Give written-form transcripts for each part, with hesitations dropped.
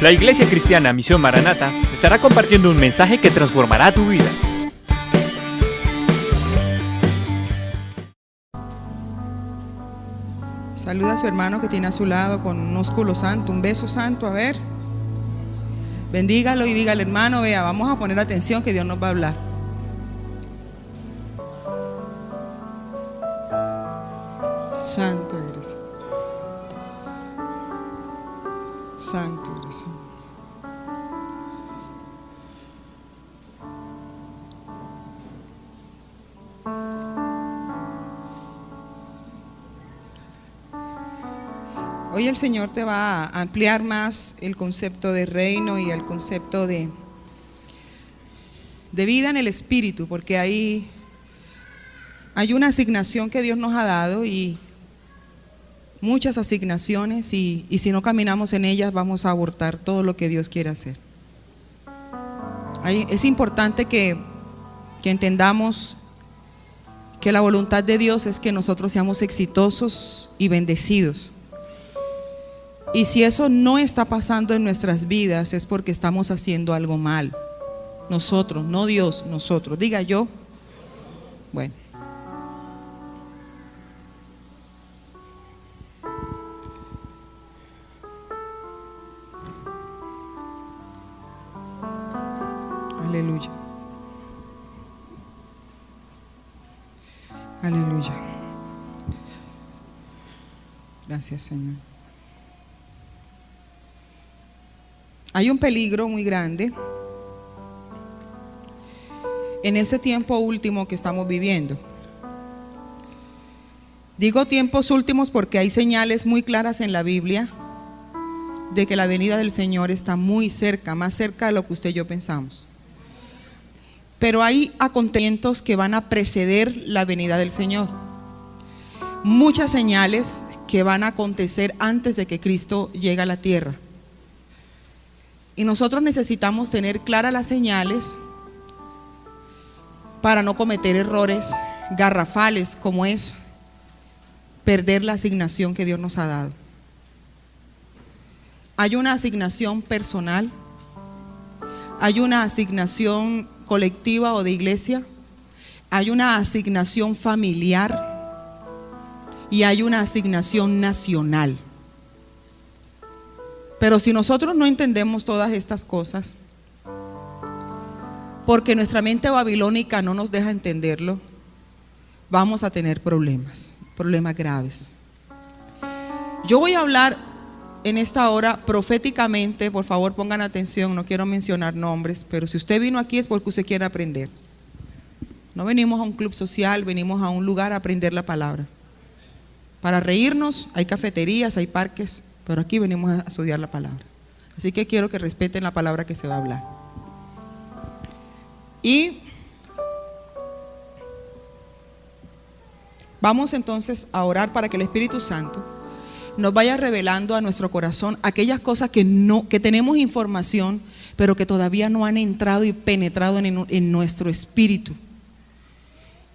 La Iglesia Cristiana Misión Maranata estará compartiendo un mensaje que transformará tu vida. Saluda a su hermano que tiene a su lado con un ósculo santo, un beso santo, a ver. Bendígalo y dígale, hermano, vea, vamos a poner atención que Dios nos va a hablar. Santo eres. Santo eres, Señor. Hoy el Señor te va a ampliar más el concepto de reino y el concepto de vida en el Espíritu, porque hay una asignación que Dios nos ha dado y muchas asignaciones y si no caminamos en ellas vamos a abortar todo lo que Dios quiere hacer. Es importante que entendamos que la voluntad de Dios es que nosotros seamos exitosos y bendecidos. Y si eso no está pasando en nuestras vidas es porque estamos haciendo algo mal. Nosotros, no Dios, nosotros. Diga yo. Bueno. Aleluya. Aleluya. Gracias, Señor. Hay un peligro muy grande en este tiempo último que estamos viviendo. Digo tiempos últimos porque hay señales muy claras en la Biblia de que la venida del Señor está muy cerca, más cerca de lo que usted y yo pensamos. Pero hay acontecimientos que van a preceder la venida del Señor. Muchas señales que van a acontecer antes de que Cristo llegue a la tierra. Y nosotros necesitamos tener claras las señales para no cometer errores garrafales como es perder la asignación que Dios nos ha dado. Hay una asignación personal, hay una asignación colectiva o de iglesia, hay una asignación familiar y hay una asignación nacional. Pero si nosotros no entendemos todas estas cosas, porque nuestra mente babilónica no nos deja entenderlo, vamos a tener problemas graves. Yo voy a hablar en esta hora proféticamente, por favor pongan atención, no quiero mencionar nombres, pero si usted vino aquí es porque usted quiere aprender. No venimos a un club social, venimos a un lugar a aprender la palabra. Para reírnos hay cafeterías, hay parques, pero aquí venimos a estudiar la palabra. Así que quiero que respeten la palabra que se va a hablar. Y vamos entonces a orar para que el Espíritu Santo nos vaya revelando a nuestro corazón aquellas cosas que tenemos información, pero que todavía no han entrado y penetrado en nuestro espíritu.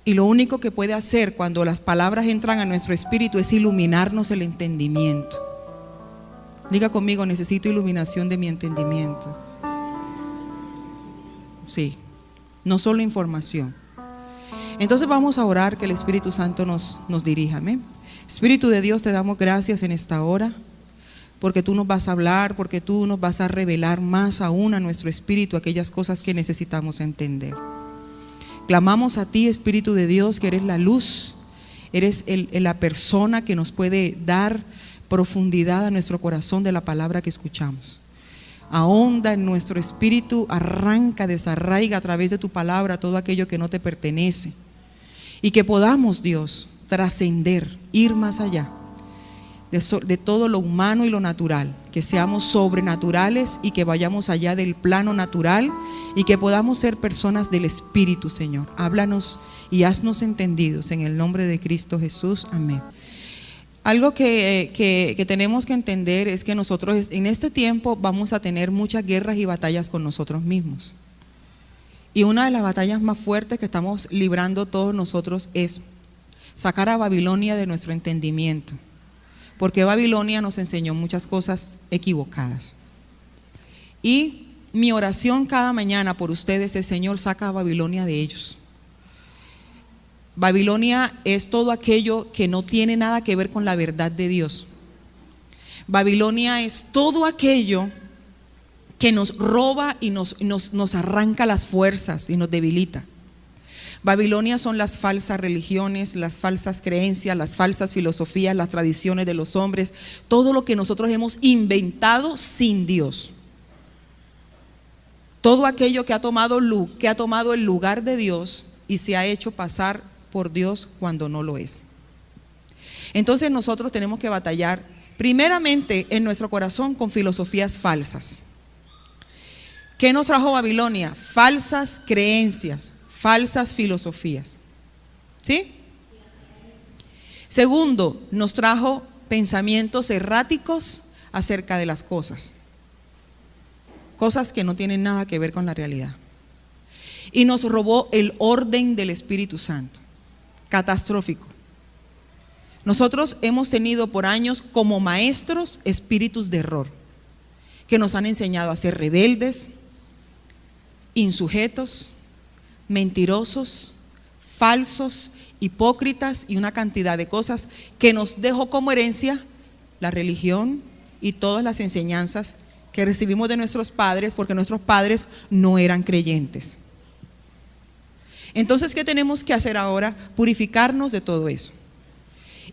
Y lo único que puede hacer cuando las palabras entran a nuestro espíritu es iluminarnos el entendimiento. Diga conmigo, necesito iluminación de mi entendimiento. Sí, no solo información. Entonces vamos a orar que el Espíritu Santo nos dirija. Amén. Espíritu de Dios, te damos gracias en esta hora, porque tú nos vas a hablar, porque tú nos vas a revelar más aún a nuestro espíritu aquellas cosas que necesitamos entender. Clamamos a ti, Espíritu de Dios, que eres la luz, eres la persona que nos puede dar profundidad a nuestro corazón de la palabra que escuchamos. Ahonda en nuestro espíritu, arranca, desarraiga a través de tu palabra todo aquello que no te pertenece. Y que podamos, Dios, trascender, ir más allá de todo lo humano y lo natural, que seamos sobrenaturales y que vayamos allá del plano natural y que podamos ser personas del Espíritu, Señor. Háblanos y haznos entendidos en el nombre de Cristo Jesús. Amén. Algo que tenemos que entender es que nosotros en este tiempo vamos a tener muchas guerras y batallas con nosotros mismos. Y una de las batallas más fuertes que estamos librando todos nosotros es sacar a Babilonia de nuestro entendimiento. Porque Babilonia nos enseñó muchas cosas equivocadas. Y mi oración cada mañana por ustedes es: Señor, saca a Babilonia de ellos. Babilonia es todo aquello que no tiene nada que ver con la verdad de Dios. Babilonia es todo aquello que nos roba y nos arranca las fuerzas y nos debilita. Babilonia son las falsas religiones, las falsas creencias, las falsas filosofías, las tradiciones de los hombres, todo lo que nosotros hemos inventado sin Dios. Todo aquello que ha tomado el lugar de Dios y se ha hecho pasar por Dios cuando no lo es. Entonces nosotros tenemos que batallar primeramente en nuestro corazón con filosofías falsas. ¿Qué nos trajo Babilonia? Falsas creencias, falsas filosofías. ¿Sí? Segundo, nos trajo pensamientos erráticos acerca de las cosas. Cosas que no tienen nada que ver con la realidad. Y nos robó el orden del Espíritu Santo. Catastrófico. Nosotros hemos tenido por años como maestros espíritus de error, que nos han enseñado a ser rebeldes, insujetos, mentirosos, falsos, hipócritas y una cantidad de cosas que nos dejó como herencia la religión y todas las enseñanzas que recibimos de nuestros padres, porque nuestros padres no eran creyentes. Entonces, ¿qué tenemos que hacer ahora? Purificarnos de todo eso.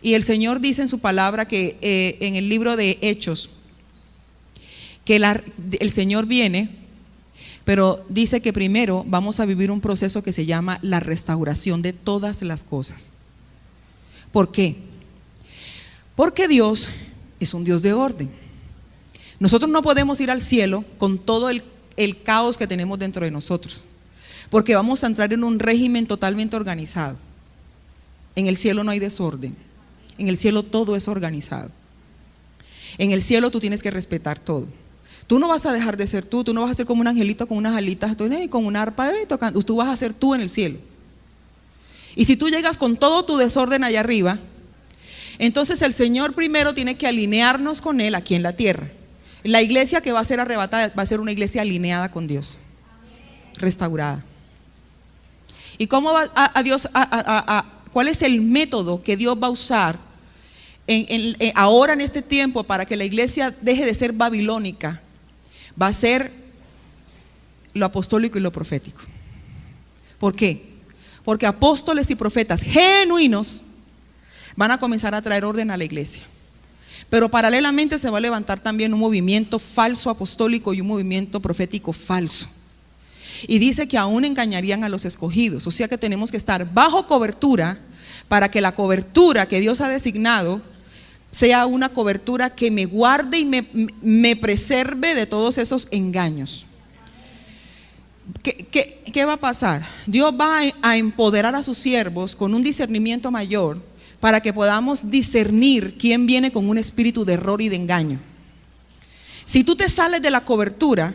Y el Señor dice en su palabra que en el libro de Hechos, que el Señor viene, pero dice que primero vamos a vivir un proceso que se llama la restauración de todas las cosas. ¿Por qué? Porque Dios es un Dios de orden. Nosotros no podemos ir al cielo con todo el caos que tenemos dentro de nosotros, porque vamos a entrar en un régimen totalmente organizado. En el cielo no hay desorden. En el cielo todo es organizado. En el cielo tú tienes que respetar todo. Tú no vas a dejar de ser tú no vas a ser como un angelito con unas alitas, con una arpa tocando. Tú vas a ser tú en el cielo. Y si tú llegas con todo tu desorden allá arriba, entonces el Señor primero tiene que alinearnos con Él aquí en la tierra. La iglesia que va a ser arrebatada va a ser una iglesia alineada con Dios, restaurada. ¿Y cómo va cuál es el método que Dios va a usar ahora en este tiempo para que la iglesia deje de ser babilónica? Va a ser lo apostólico y lo profético. ¿Por qué? Porque apóstoles y profetas genuinos van a comenzar a traer orden a la iglesia. Pero paralelamente se va a levantar también un movimiento falso apostólico y un movimiento profético falso. Y dice que aún engañarían a los escogidos. O sea que tenemos que estar bajo cobertura para que la cobertura que Dios ha designado sea una cobertura que me guarde y me preserve de todos esos engaños. ¿Qué va a pasar? Dios va a empoderar a sus siervos con un discernimiento mayor para que podamos discernir quién viene con un espíritu de error y de engaño. Si tú te sales de la cobertura,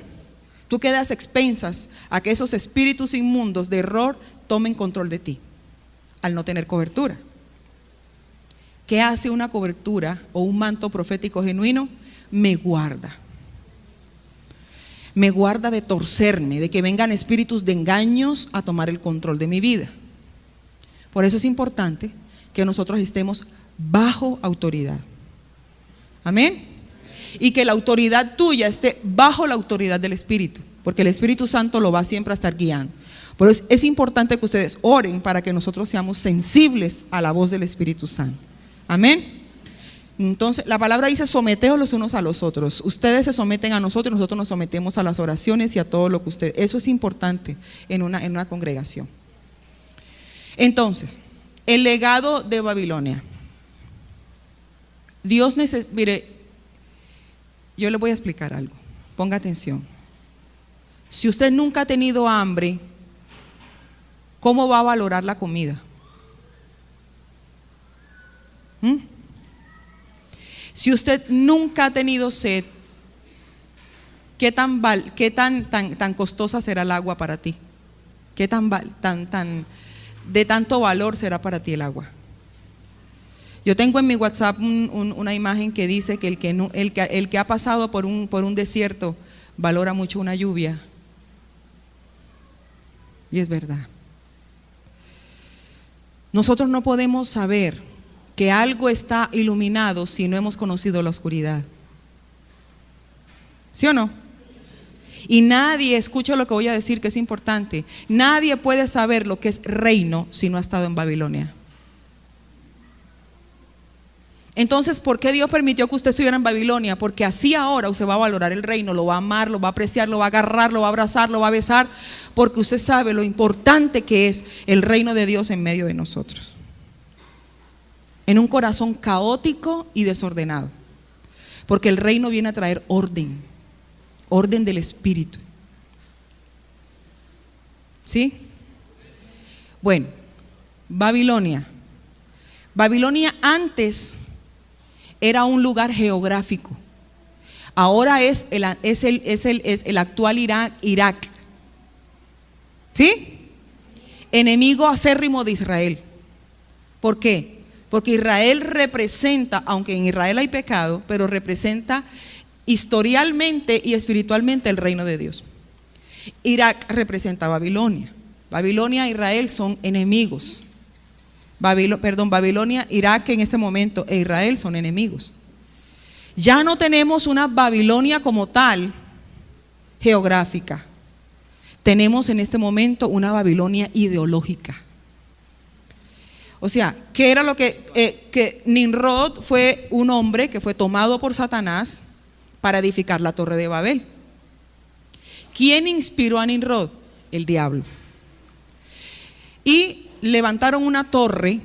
tú quedas expensas a que esos espíritus inmundos de error tomen control de ti, al no tener cobertura. ¿Qué hace una cobertura o un manto profético genuino? Me guarda. Me guarda de torcerme, de que vengan espíritus de engaños a tomar el control de mi vida. Por eso es importante que nosotros estemos bajo autoridad. Amén. Y que la autoridad tuya esté bajo la autoridad del Espíritu, porque el Espíritu Santo lo va siempre a estar guiando. Por eso es importante que ustedes oren para que nosotros seamos sensibles a la voz del Espíritu Santo. Amén. Entonces la palabra dice: someteos los unos a los otros. Ustedes se someten a nosotros, nosotros nos sometemos a las oraciones y a todo lo que ustedes. Eso es importante en una congregación. Entonces, el legado de Babilonia. Dios necesita, mire, yo le voy a explicar algo. Ponga atención. Si usted nunca ha tenido hambre, ¿cómo va a valorar la comida? Si usted nunca ha tenido sed, ¿qué tan costosa será el agua para ti? ¿Qué de tanto valor será para ti el agua? Yo tengo en mi WhatsApp una imagen que dice que el que ha pasado por un desierto valora mucho una lluvia. Y es verdad. Nosotros no podemos saber que algo está iluminado si no hemos conocido la oscuridad. ¿Sí o no? Y nadie, escucha lo que voy a decir que es importante, nadie puede saber lo que es reino si no ha estado en Babilonia. Entonces, ¿por qué Dios permitió que usted estuviera en Babilonia? Porque así ahora usted va a valorar el reino, lo va a amar, lo va a apreciar, lo va a agarrar, lo va a abrazar, lo va a besar, porque usted sabe lo importante que es el reino de Dios en medio de nosotros. En un corazón caótico y desordenado. Porque el reino viene a traer orden, orden del Espíritu. ¿Sí? Bueno, Babilonia. Babilonia antes era un lugar geográfico. Ahora es el actual Irak. ¿Sí? Enemigo acérrimo de Israel. ¿Por qué? Porque Israel representa, aunque en Israel hay pecado, pero representa historialmente y espiritualmente el reino de Dios. Irak representa a Babilonia. Babilonia e Israel son enemigos. Babilonia, Irak en ese momento e Israel son enemigos. Ya no tenemos una Babilonia como tal geográfica. Tenemos en este momento una Babilonia ideológica. O sea, ¿qué era lo que Nimrod fue un hombre que fue tomado por Satanás para edificar la torre de Babel? ¿Quién inspiró a Nimrod? El diablo. Y levantaron una torre,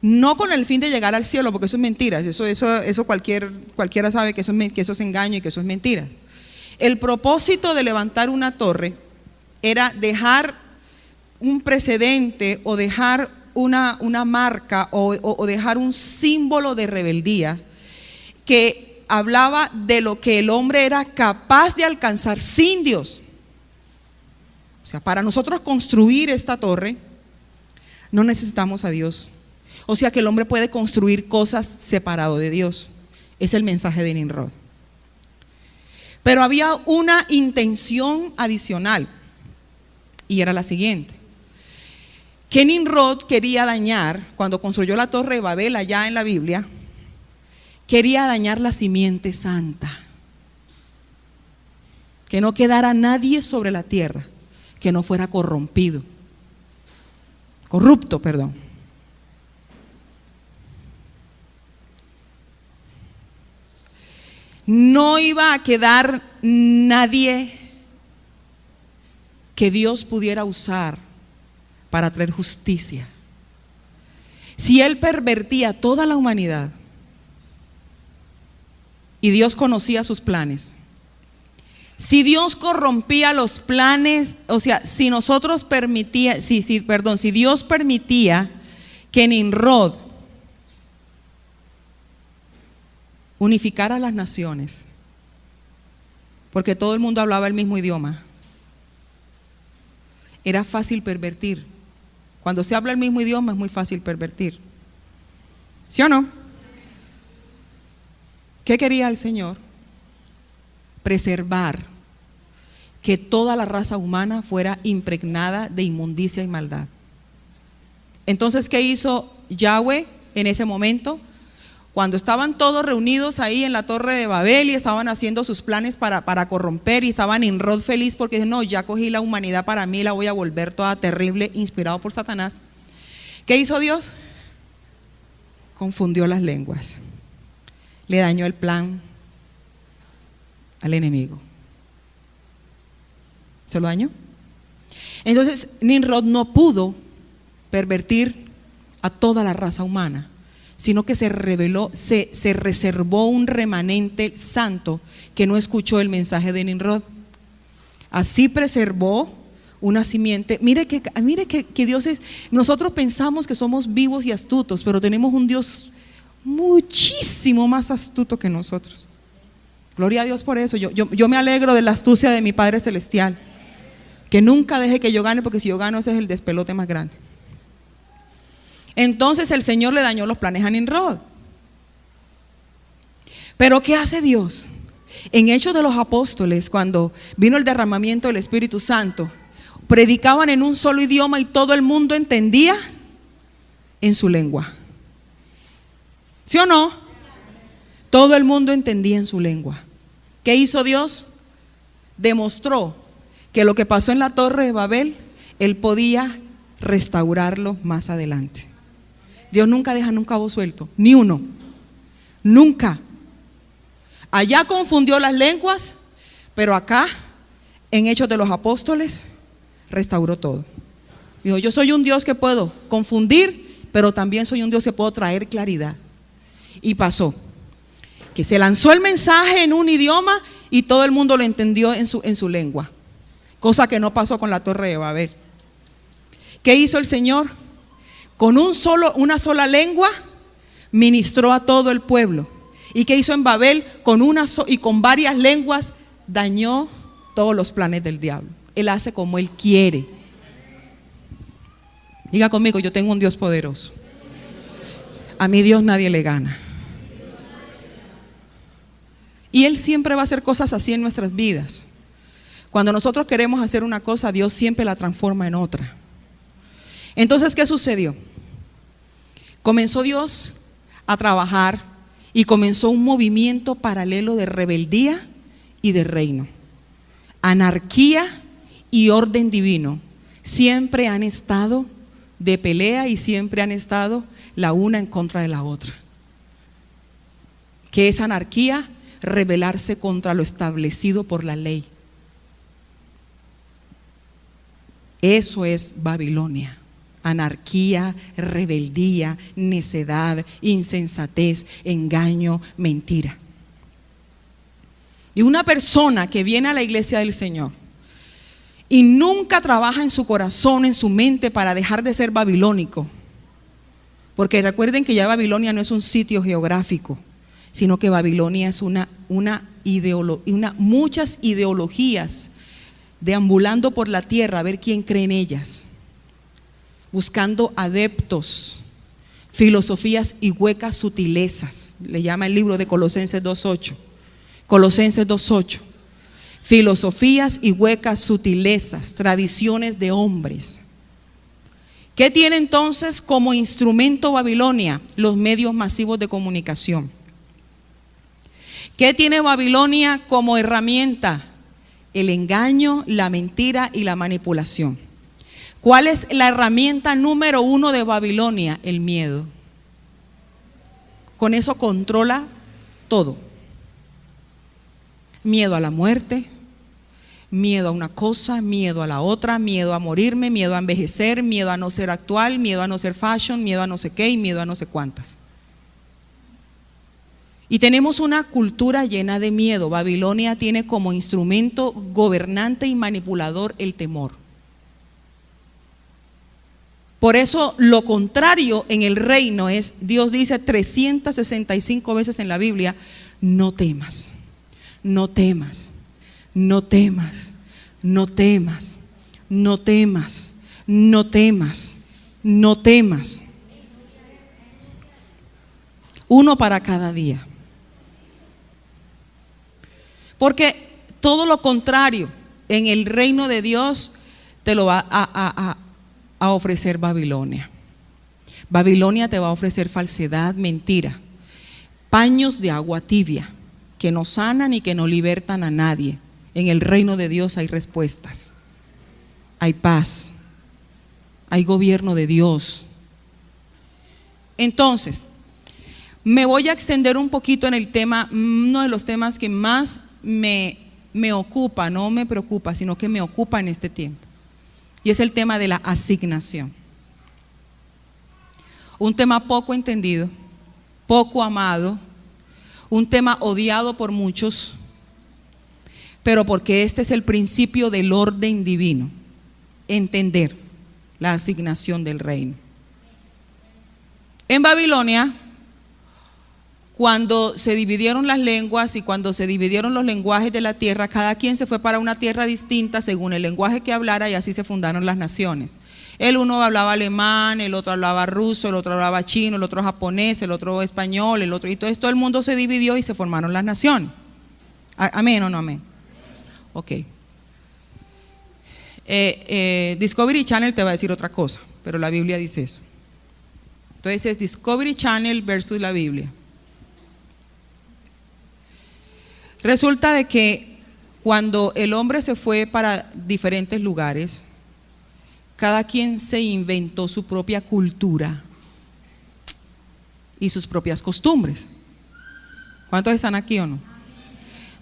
no con el fin de llegar al cielo, porque eso es mentira. Eso cualquiera sabe que eso es engaño y que eso es mentira. El propósito de levantar una torre era dejar un precedente o dejar una marca o dejar un símbolo de rebeldía que hablaba de lo que el hombre era capaz de alcanzar sin Dios. O sea, para nosotros construir esta torre no necesitamos a Dios. O sea que el hombre puede construir cosas separado de Dios. Es el mensaje de Nimrod. Pero había una intención adicional y era la siguiente: que Nimrod quería dañar, cuando construyó la torre de Babel allá en la Biblia, quería dañar la simiente santa. Que no quedara nadie sobre la tierra que no fuera corrupto. No iba a quedar nadie que Dios pudiera usar para traer justicia. Si él pervertía toda la humanidad y Dios conocía sus planes, si Dios corrompía los planes, o sea, si Dios permitía que Nimrod unificara a las naciones, porque todo el mundo hablaba el mismo idioma, era fácil pervertir. Cuando se habla el mismo idioma es muy fácil pervertir. ¿Sí o no? ¿Qué quería el Señor? Preservar que toda la raza humana fuera impregnada de inmundicia y maldad. Entonces, ¿qué hizo Yahweh en ese momento? Cuando estaban todos reunidos ahí en la torre de Babel y estaban haciendo sus planes para corromper, y estaba Nimrod feliz porque no, ya cogí la humanidad para mí, la voy a volver toda terrible, inspirado por Satanás. ¿Qué hizo Dios? Confundió las lenguas, le dañó el plan al enemigo. ¿Se lo dañó? Entonces Nimrod no pudo pervertir a toda la raza humana, sino que se reservó un remanente santo que no escuchó el mensaje de Nimrod. Así preservó una simiente. Mire que Dios es, nosotros pensamos que somos vivos y astutos, pero tenemos un Dios muchísimo más astuto que nosotros. Gloria a Dios por eso. Yo me alegro de la astucia de mi Padre Celestial, que nunca deje que yo gane, porque si yo gano ese es el despelote más grande. Entonces el Señor le dañó los planes a Nimrod. Pero ¿qué hace Dios? En Hechos de los Apóstoles, cuando vino el derramamiento del Espíritu Santo, predicaban en un solo idioma y todo el mundo entendía en su lengua. ¿Sí o no? Todo el mundo entendía en su lengua. ¿Qué hizo Dios? Demostró que lo que pasó en la Torre de Babel, Él podía restaurarlo más adelante. Dios nunca deja un cabo suelto, ni uno. Nunca. Allá confundió las lenguas, pero acá, en Hechos de los Apóstoles, restauró todo. Dijo, yo soy un Dios que puedo confundir, pero también soy un Dios que puedo traer claridad. Y pasó, que se lanzó el mensaje en un idioma y todo el mundo lo entendió en su lengua. Cosa que no pasó con la Torre de Babel. ¿Qué hizo el Señor? Con una sola lengua ministró a todo el pueblo. ¿Y qué hizo en Babel? Y con varias lenguas dañó todos los planes del diablo. Él hace como Él quiere. Diga conmigo, yo tengo un Dios poderoso. A mi Dios nadie le gana. Y Él siempre va a hacer cosas así en nuestras vidas. Cuando nosotros queremos hacer una cosa, Dios siempre la transforma en otra. Entonces, ¿qué sucedió? Comenzó Dios a trabajar y comenzó un movimiento paralelo de rebeldía y de reino. Anarquía y orden divino siempre han estado de pelea y siempre han estado la una en contra de la otra. ¿Qué es anarquía? Rebelarse contra lo establecido por la ley. Eso es Babilonia. Anarquía, rebeldía, necedad, insensatez, engaño, mentira. Y una persona que viene a la iglesia del Señor y nunca trabaja en su corazón, en su mente para dejar de ser babilónico, porque recuerden que ya Babilonia no es un sitio geográfico, sino que Babilonia es muchas ideologías deambulando por la tierra a ver quién cree en ellas, buscando adeptos, filosofías y huecas sutilezas. Le llama el libro de Colosenses 2:8. Colosenses 2:8. Filosofías y huecas sutilezas, tradiciones de hombres. ¿Qué tiene entonces como instrumento Babilonia? Los medios masivos de comunicación. ¿Qué tiene Babilonia como herramienta? El engaño, la mentira y la manipulación. ¿Cuál es la herramienta número 1 de Babilonia? El miedo. Con eso controla todo. Miedo a la muerte, miedo a una cosa, miedo a la otra, miedo a morirme, miedo a envejecer, miedo a no ser actual, miedo a no ser fashion, miedo a no sé qué y miedo a no sé cuántas. Y tenemos una cultura llena de miedo. Babilonia tiene como instrumento gobernante y manipulador el temor. Por eso lo contrario en el reino es, Dios dice 365 veces en la Biblia, no temas, no temas, no temas, no temas, no temas, no temas, no temas. Uno para cada día. Porque todo lo contrario en el reino de Dios te lo va a ofrecer Babilonia. Babilonia te va a ofrecer falsedad, mentira, paños de agua tibia que no sanan y que no libertan a nadie. En el reino de Dios hay respuestas, hay paz, hay gobierno de Dios. Entonces, me voy a extender un poquito en el tema, uno de los temas que más me ocupa, no me preocupa, sino que me ocupa en este tiempo. Y es el tema de la asignación. Un tema poco entendido, poco amado, un tema odiado por muchos, pero porque este es el principio del orden divino, entender la asignación del reino. En Babilonia, cuando se dividieron las lenguas y cuando se dividieron los lenguajes de la tierra, cada quien se fue para una tierra distinta según el lenguaje que hablara, y así se fundaron las naciones. El uno hablaba alemán, el otro hablaba ruso, el otro hablaba chino, el otro japonés, el otro español, el otro, y todo el mundo se dividió y se formaron las naciones. ¿Amén o no amén? Ok. Discovery Channel te va a decir otra cosa, pero la Biblia dice eso. Entonces es Discovery Channel versus la Biblia. Resulta de que cuando el hombre se fue para diferentes lugares, cada quien se inventó su propia cultura y sus propias costumbres. ¿Cuántos están aquí o no?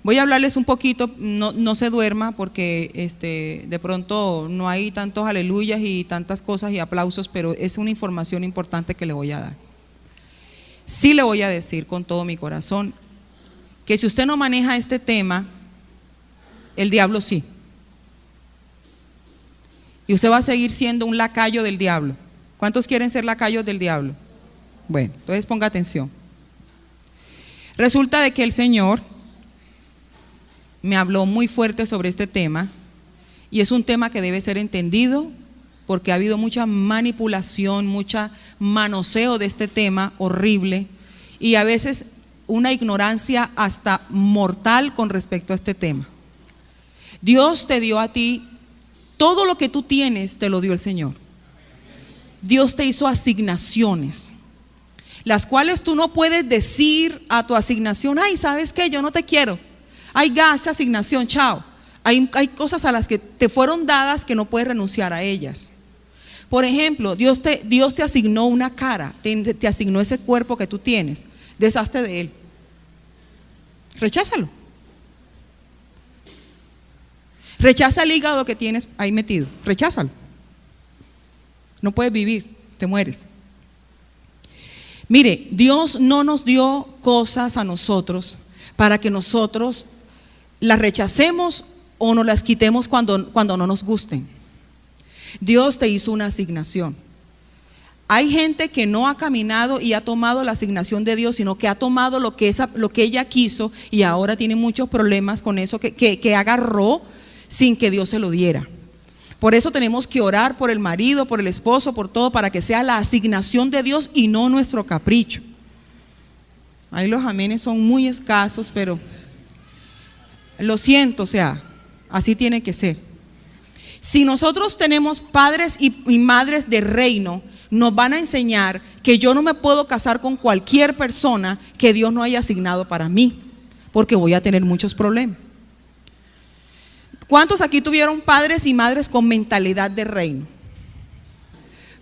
Voy a hablarles un poquito, no se duerma porque de pronto no hay tantos aleluyas y tantas cosas y aplausos, pero es una información importante que le voy a dar. Sí le voy a decir con todo mi corazón que si usted no maneja este tema, el diablo sí. Y usted va a seguir siendo un lacayo del diablo. ¿Cuántos quieren ser lacayos del diablo? Bueno, entonces ponga atención. Resulta de que el Señor me habló muy fuerte sobre este tema y es un tema que debe ser entendido porque ha habido mucha manipulación, mucha manoseo de este tema horrible y a veces una ignorancia hasta mortal con respecto a este tema. Dios te dio a ti todo lo que tú tienes, te lo dio el Señor. Dios te hizo asignaciones, las cuales tú no puedes decir a tu asignación, ay, ¿sabes qué? Yo no te quiero. Hay esa asignación, chao. Hay cosas a las que te fueron dadas que no puedes renunciar a ellas. Por ejemplo, Dios te asignó una cara, te asignó ese cuerpo que tú tienes. Deshazte de él. Recházalo. Rechaza el hígado que tienes ahí metido. Recházalo. No puedes vivir, te mueres. Mire, Dios no nos dio cosas a nosotros para que nosotros las rechacemos o nos las quitemos cuando no nos gusten. Dios te hizo una asignación. Hay gente que no ha caminado y ha tomado la asignación de Dios, sino que ha tomado lo que ella quiso y ahora tiene muchos problemas con eso que agarró sin que Dios se lo diera. Por eso tenemos que orar por el marido, por el esposo, por todo, para que sea la asignación de Dios y no nuestro capricho. Ahí los amenes son muy escasos, pero lo siento, o sea, así tiene que ser. Si nosotros tenemos padres y madres de reino, nos van a enseñar que yo no me puedo casar con cualquier persona que Dios no haya asignado para mí, porque voy a tener muchos problemas. ¿Cuántos aquí tuvieron padres y madres con mentalidad de reino?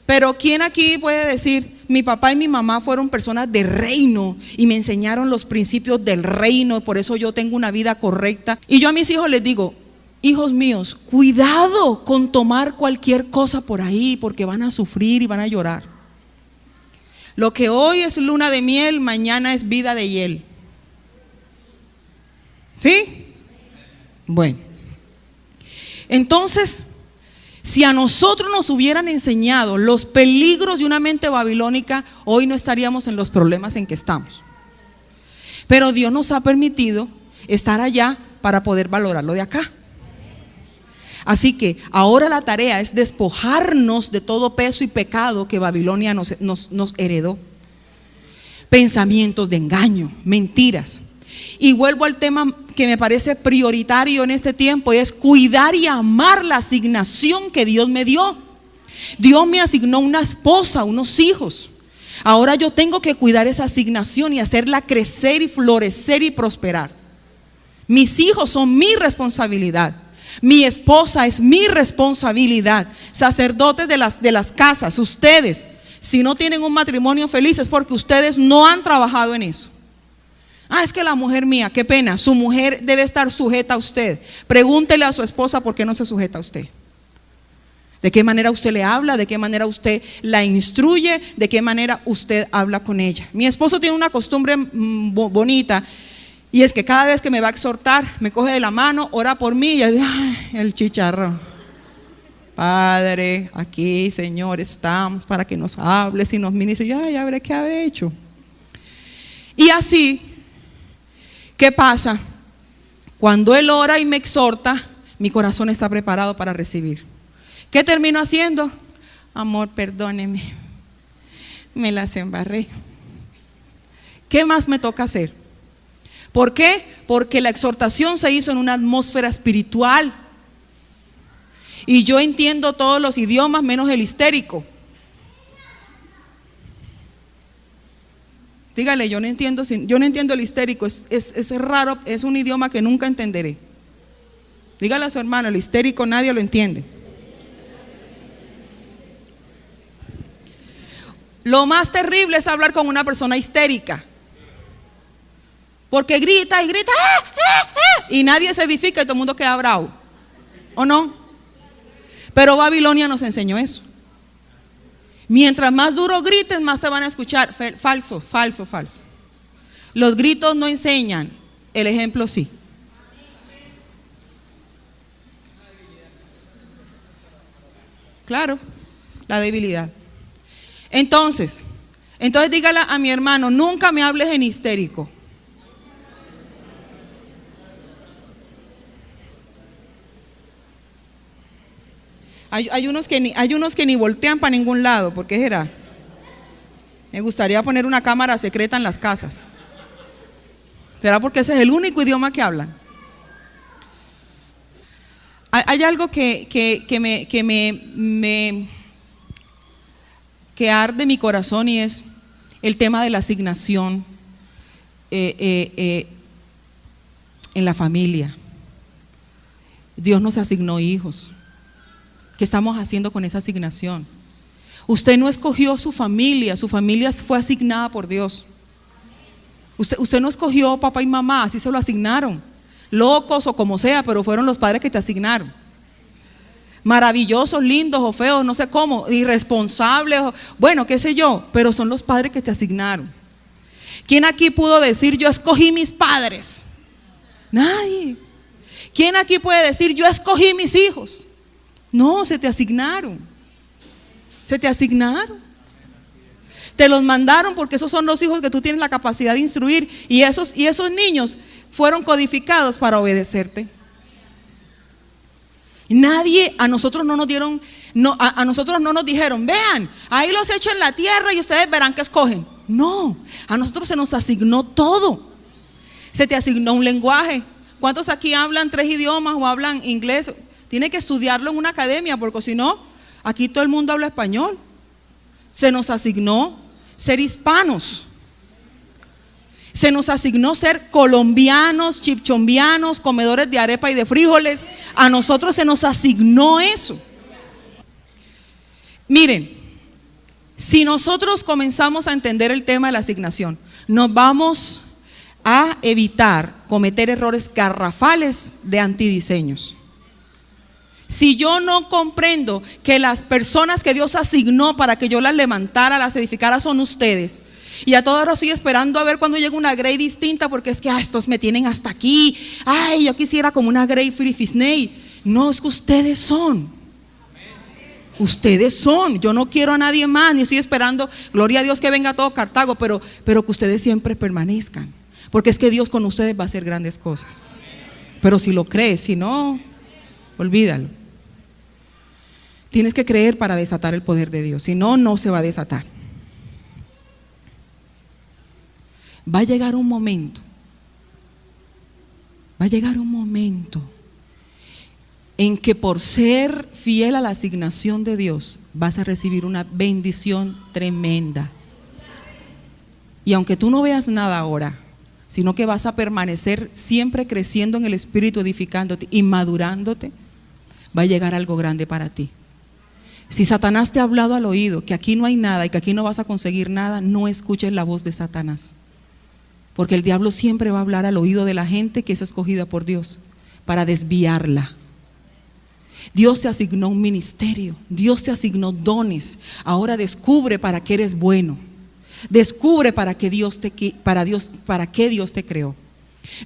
Pero ¿quién aquí puede decir, mi papá y mi mamá fueron personas de reino y me enseñaron los principios del reino, por eso yo tengo una vida correcta? Y yo a mis hijos les digo, hijos míos, cuidado con tomar cualquier cosa por ahí, porque van a sufrir y van a llorar. Lo que hoy es luna de miel, mañana es vida de hiel. ¿Sí? Bueno. Entonces, si a nosotros nos hubieran enseñado los peligros de una mente babilónica, hoy no estaríamos en los problemas en que estamos. Pero Dios nos ha permitido estar allá para poder valorarlo de acá. Así que ahora la tarea es despojarnos de todo peso y pecado que Babilonia nos heredó. Pensamientos de engaño, mentiras. Y vuelvo al tema que me parece prioritario en este tiempo, y es cuidar y amar la asignación que Dios me dio. Dios me asignó una esposa, unos hijos. Ahora yo tengo que cuidar esa asignación y hacerla crecer y florecer y prosperar. Mis hijos son mi responsabilidad. Mi esposa es mi responsabilidad. Sacerdotes de las casas, ustedes, si no tienen un matrimonio feliz es porque ustedes no han trabajado en eso. Ah, es que la mujer mía, qué pena, su mujer debe estar sujeta a usted. Pregúntele a su esposa por qué no se sujeta a usted. ¿De qué manera usted le habla? ¿De qué manera usted la instruye? ¿De qué manera usted habla con ella? Mi esposo tiene una costumbre bonita, y es que cada vez que me va a exhortar, me coge de la mano, ora por mí, y yo digo, ay, el chicharrón. Padre, aquí, Señor, estamos para que nos hables y nos ministres. Y yo, ya veré qué habré hecho. Y así, ¿qué pasa? Cuando Él ora y me exhorta, mi corazón está preparado para recibir. ¿Qué termino haciendo? Amor, perdóneme, me las embarré. ¿Qué más me toca hacer? ¿Por qué? Porque la exhortación se hizo en una atmósfera espiritual. Y yo entiendo todos los idiomas menos el histérico. Dígale, yo no entiendo el histérico, es raro, es un idioma que nunca entenderé. Dígale a su hermano, el histérico nadie lo entiende. Lo más terrible es hablar con una persona histérica. Porque grita y grita, y nadie se edifica y todo el mundo queda bravo. ¿O no? Pero Babilonia nos enseñó eso. Mientras más duro grites, más te van a escuchar. Falso, falso, falso. Los gritos no enseñan, el ejemplo sí. Claro, la debilidad. Entonces dígale a mi hermano, nunca me hables en histérico. Hay unos que ni voltean para ningún lado. ¿Por qué será? Me gustaría poner una cámara secreta en las casas. ¿Será porque ese es el único idioma que hablan? Hay algo que arde mi corazón, y es el tema de la asignación en la familia. Dios nos asignó hijos. ¿Qué estamos haciendo con esa asignación? Usted no escogió su familia fue asignada por Dios. Usted no escogió papá y mamá, así se lo asignaron. Locos o como sea, pero fueron los padres que te asignaron. Maravillosos, lindos o feos, no sé cómo, irresponsables, bueno, qué sé yo, pero son los padres que te asignaron. ¿Quién aquí pudo decir yo escogí mis padres? Nadie. ¿Quién aquí puede decir yo escogí mis hijos? No, se te asignaron. Se te asignaron. Te los mandaron porque esos son los hijos que tú tienes la capacidad de instruir, y esos niños fueron codificados para obedecerte. Nadie, a nosotros no nos dieron, a nosotros no nos dijeron, vean, ahí los echo en la tierra y ustedes verán qué escogen. No, a nosotros se nos asignó todo. Se te asignó un lenguaje. ¿Cuántos aquí hablan 3 idiomas o hablan inglés? Tiene que estudiarlo en una academia, porque si no, aquí todo el mundo habla español. Se nos asignó ser hispanos. Se nos asignó ser colombianos, chipchombianos, comedores de arepa y de frijoles. A nosotros se nos asignó eso. Miren, si nosotros comenzamos a entender el tema de la asignación, nos vamos a evitar cometer errores garrafales de antidiseños. Si yo no comprendo que las personas que Dios asignó para que yo las levantara, las edificara, son ustedes, y a todas horas estoy esperando a ver cuando llega una Grey distinta, porque es que estos me tienen hasta aquí, ay, yo quisiera como una Grey Free. No, es que ustedes son. Ustedes son. Yo no quiero a nadie más, ni estoy esperando, gloria a Dios, que venga todo Cartago, pero que ustedes siempre permanezcan, porque es que Dios con ustedes va a hacer grandes cosas. Pero si lo crees, si no, olvídalo. Tienes que creer para desatar el poder de Dios, si no, no se va a desatar. Va a llegar un momento en que por ser fiel a la asignación de Dios vas a recibir una bendición tremenda. Y aunque tú no veas nada ahora, sino que vas a permanecer siempre creciendo en el Espíritu, edificándote y madurándote, va a llegar algo grande para ti. Si Satanás te ha hablado al oído que aquí no hay nada y que aquí no vas a conseguir nada, no escuches la voz de Satanás, porque el diablo siempre va a hablar al oído de la gente que es escogida por Dios para desviarla. Dios te asignó un ministerio, Dios te asignó dones. Ahora descubre para qué eres bueno. Descubre para qué Dios te creó.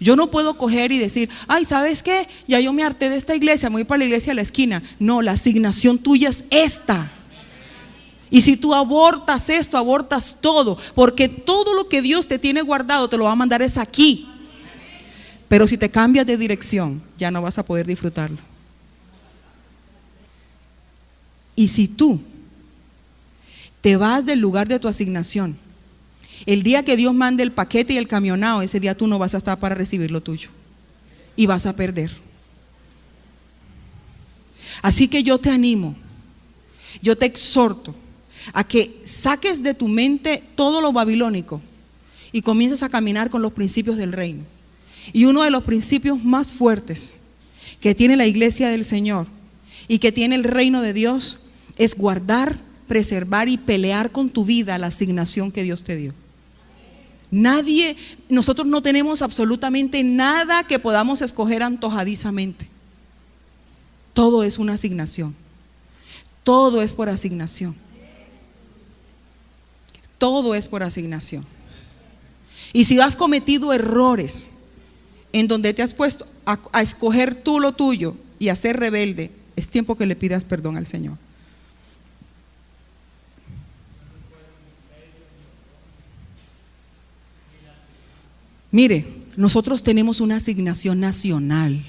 Yo no puedo coger y decir, ay, ¿sabes qué? Ya yo me harté de esta iglesia, me voy para la iglesia de la esquina. No, la asignación tuya es esta. Y si tú abortas esto, abortas todo, porque todo lo que Dios te tiene guardado te lo va a mandar es aquí. Pero si te cambias de dirección, ya no vas a poder disfrutarlo. Y si tú te vas del lugar de tu asignación El día que Dios mande el paquete y el camionado, ese día tú no vas a estar para recibir lo tuyo y vas a perder. Así que yo te animo, yo te exhorto a que saques de tu mente todo lo babilónico y comiences a caminar con los principios del reino. Y uno de los principios más fuertes que tiene la iglesia del Señor y que tiene el reino de Dios es guardar, preservar y pelear con tu vida la asignación que Dios te dio. Nosotros no tenemos absolutamente nada que podamos escoger antojadizamente. Todo es una asignación. Todo es por asignación. Todo es por asignación. Y si has cometido errores en donde te has puesto a escoger tú lo tuyo y a ser rebelde, es tiempo que le pidas perdón al Señor. Mire, nosotros tenemos una asignación nacional.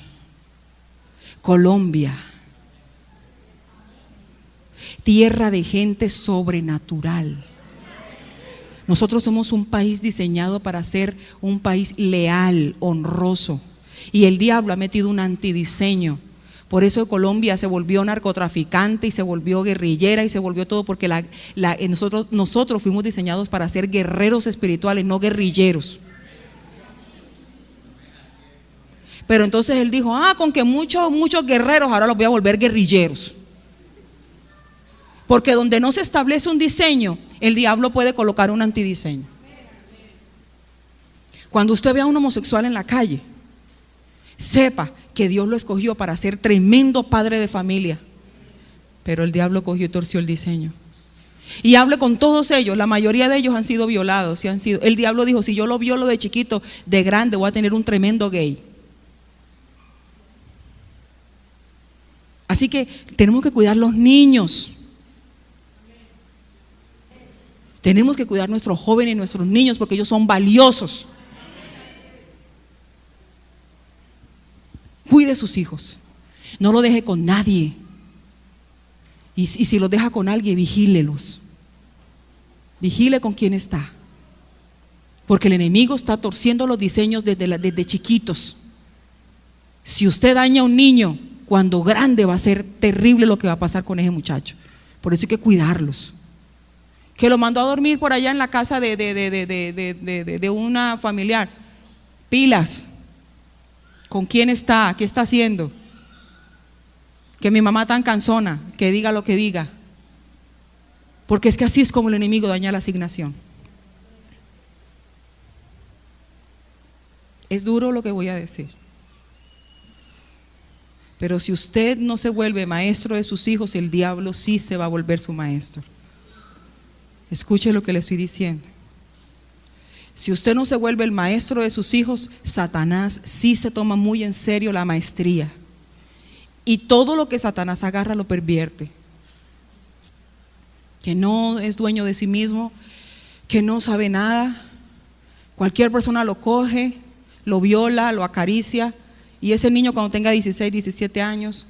Colombia, tierra de gente sobrenatural. Nosotros somos un país diseñado para ser un país leal, honroso. Y el diablo ha metido un antidiseño. Por eso Colombia se volvió narcotraficante y se volvió guerrillera y se volvió todo, porque nosotros fuimos diseñados para ser guerreros espirituales, no guerrilleros. Pero entonces él dijo, con que muchos guerreros ahora los voy a volver guerrilleros. Porque donde no se establece un diseño, el diablo puede colocar un antidiseño. Cuando usted vea a un homosexual en la calle, sepa que Dios lo escogió para ser tremendo padre de familia. Pero el diablo cogió y torció el diseño. Y hable con todos ellos, la mayoría de ellos han sido violados. El diablo dijo, si yo lo violo de chiquito, de grande voy a tener un tremendo gay. Así que tenemos que cuidar los niños. Tenemos que cuidar nuestros jóvenes y nuestros niños porque ellos son valiosos. Cuide sus hijos. No lo deje con nadie. Y si los deja con alguien, vigílelos. Vigile con quién está. Porque el enemigo está torciendo los diseños desde chiquitos. Si usted daña a un niño, cuando grande va a ser terrible lo que va a pasar con ese muchacho. Por eso hay que cuidarlos. Que lo mandó a dormir por allá en la casa de una familiar. Pilas. ¿Con quién está? ¿Qué está haciendo? Que mi mamá tan cansona, que diga lo que diga. Porque es que así es como el enemigo daña la asignación. Es duro lo que voy a decir. Pero si usted no se vuelve maestro de sus hijos, el diablo sí se va a volver su maestro. Escuche lo que le estoy diciendo. Si usted no se vuelve el maestro de sus hijos, Satanás sí se toma muy en serio la maestría. Y todo lo que Satanás agarra lo pervierte. Que no es dueño de sí mismo, que no sabe nada. Cualquier persona lo coge, lo viola, lo acaricia. Y ese niño cuando tenga 16, 17 años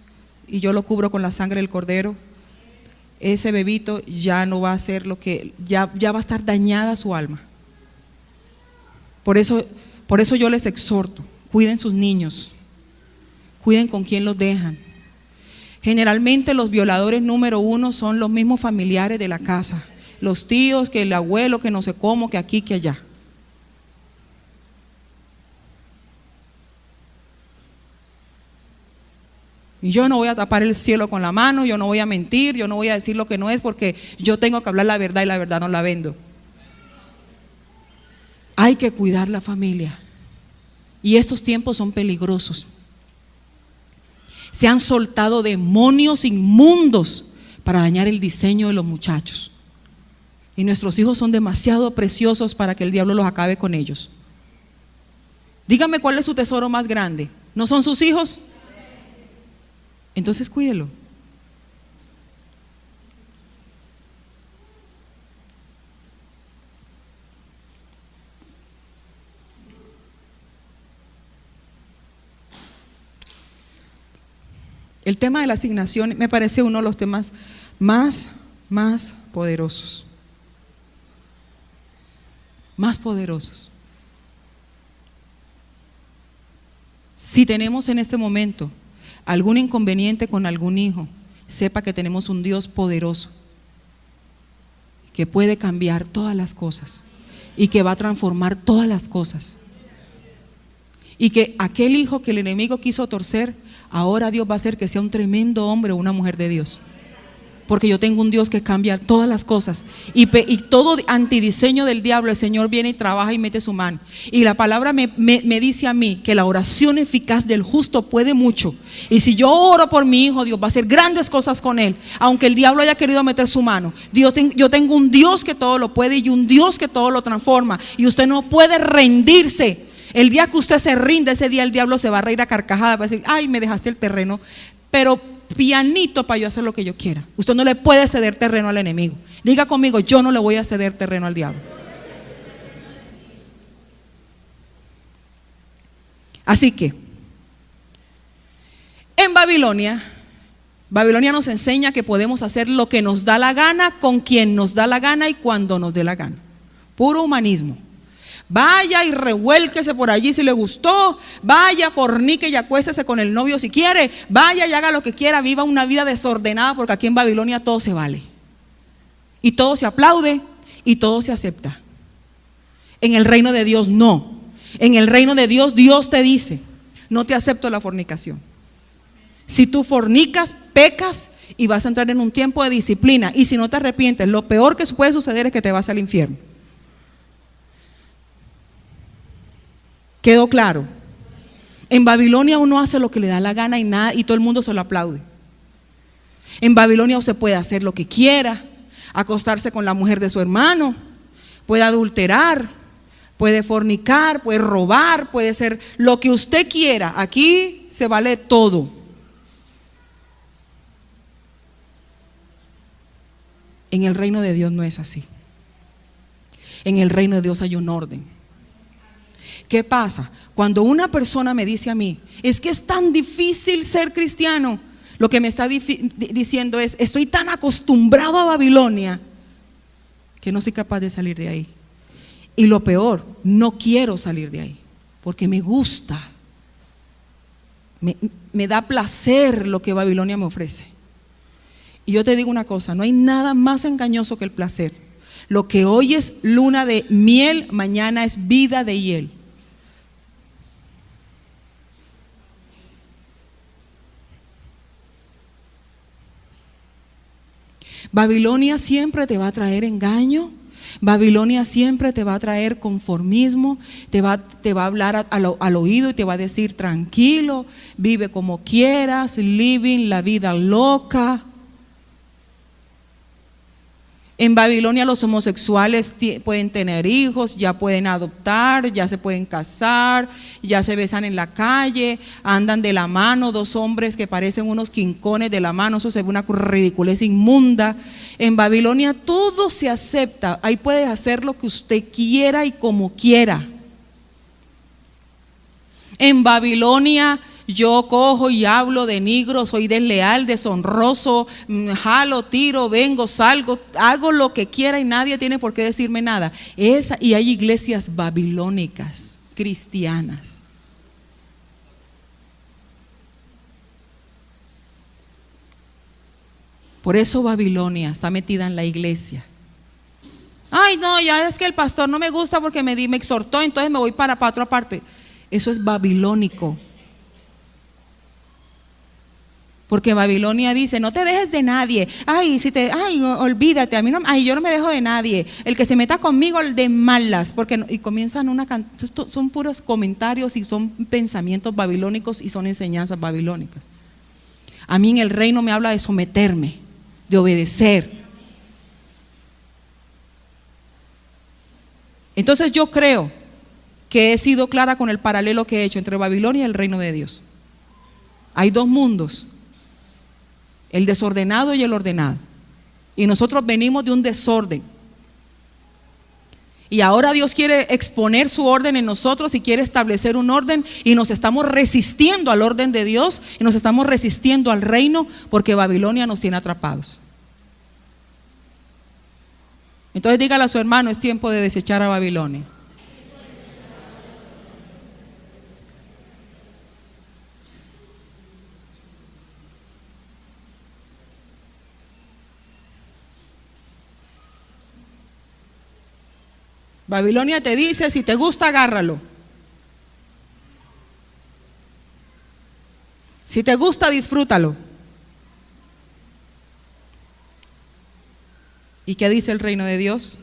y yo lo cubro con la sangre del cordero, ese bebito ya no va a ser lo que, ya va a estar dañada su alma. Por eso yo les exhorto, cuiden sus niños, cuiden con quién los dejan. Generalmente los violadores número uno son los mismos familiares de la casa, los tíos, que el abuelo, que no sé cómo, que aquí, que allá. Y yo no voy a tapar el cielo con la mano, yo no voy a mentir, yo no voy a decir lo que no es, porque yo tengo que hablar la verdad y la verdad no la vendo. Hay que cuidar la familia. Y estos tiempos son peligrosos. Se han soltado demonios inmundos para dañar el diseño de los muchachos. Y nuestros hijos son demasiado preciosos para que el diablo los acabe con ellos. Dígame cuál es su tesoro más grande. ¿No son sus hijos? Entonces cuídelo. El tema de la asignación me parece uno de los temas más poderosos. más poderosos. Si tenemos en este momento algún inconveniente con algún hijo, sepa que tenemos un Dios poderoso que puede cambiar todas las cosas y que va a transformar todas las cosas. Y que aquel hijo que el enemigo quiso torcer, ahora Dios va a hacer que sea un tremendo hombre o una mujer de Dios. Porque yo tengo un Dios que cambia todas las cosas. Y todo antidiseño del diablo, el Señor viene y trabaja y mete su mano. Y la palabra me dice a mí que la oración eficaz del justo puede mucho. Y si yo oro por mi hijo, Dios va a hacer grandes cosas con él. Aunque el diablo haya querido meter su mano. Yo tengo un Dios que todo lo puede y un Dios que todo lo transforma. Y usted no puede rendirse. El día que usted se rinde, ese día el diablo se va a reír a carcajadas, va a decir, ay, me dejaste el terreno, pero pianito para yo hacer lo que yo quiera. Usted no le puede ceder terreno al enemigo. Diga conmigo, yo no le voy a ceder terreno al diablo. Así que, en Babilonia nos enseña que podemos hacer lo que nos da la gana, con quien nos da la gana y cuando nos dé la gana. Puro humanismo. Vaya y revuélquese por allí si le gustó, vaya, fornique y acuéstese con el novio si quiere, vaya y haga lo que quiera, viva una vida desordenada, porque aquí en Babilonia todo se vale. Y todo se aplaude y todo se acepta. En el reino de Dios no. En el reino de Dios, Dios te dice, no te acepto la fornicación. Si tú fornicas, pecas y vas a entrar en un tiempo de disciplina. Y si no te arrepientes, lo peor que puede suceder es que te vas al infierno. ¿Quedó claro? En Babilonia uno hace lo que le da la gana y nada, y todo el mundo se lo aplaude. En Babilonia usted puede hacer lo que quiera, acostarse con la mujer de su hermano, puede adulterar, puede fornicar, puede robar, puede hacer lo que usted quiera. Aquí se vale todo. En el reino de Dios no es así. En el reino de Dios hay un orden. ¿Qué pasa? Cuando una persona me dice a mí, es que es tan difícil ser cristiano, lo que me está diciendo es, estoy tan acostumbrado a Babilonia que no soy capaz de salir de ahí. Y lo peor, no quiero salir de ahí, porque me gusta, me da placer lo que Babilonia me ofrece. Y yo te digo una cosa, no hay nada más engañoso que el placer. Lo que hoy es luna de miel, mañana es vida de hiel. Babilonia siempre te va a traer engaño. Babilonia siempre te va a traer conformismo, te va a hablar al oído y te va a decir tranquilo, vive como quieras, living la vida loca. En Babilonia los homosexuales pueden tener hijos, ya pueden adoptar, ya se pueden casar, ya se besan en la calle, andan de la mano, dos hombres que parecen unos quincones de la mano, eso se ve una ridiculez inmunda. En Babilonia todo se acepta, ahí puede hacer lo que usted quiera y como quiera. En Babilonia yo cojo y hablo, denigro, soy desleal, deshonroso, jalo, tiro, vengo, salgo, hago lo que quiera y nadie tiene por qué decirme nada. Y hay iglesias babilónicas, cristianas. Por eso Babilonia está metida en la iglesia. Ay, no, ya es que el pastor no me gusta porque me exhortó, entonces me voy para otra parte. Eso es babilónico. Porque Babilonia dice, no te dejes de nadie. Ay, olvídate, yo no me dejo de nadie. El que se meta conmigo, el de malas. Y comienzan son puros comentarios y son pensamientos babilónicos y son enseñanzas babilónicas. A mí en el reino me habla de someterme, de obedecer. Entonces yo creo que he sido clara con el paralelo que he hecho entre Babilonia y el reino de Dios. Hay dos mundos. El desordenado y el ordenado. Y nosotros venimos de un desorden. Y ahora Dios quiere exponer su orden en nosotros y quiere establecer un orden. Y nos estamos resistiendo al orden de Dios. Y nos estamos resistiendo al reino porque Babilonia nos tiene atrapados. Entonces dígale a su hermano, es tiempo de desechar a Babilonia. Babilonia te dice, si te gusta, agárralo. Si te gusta, disfrútalo. ¿Y qué dice el reino de Dios?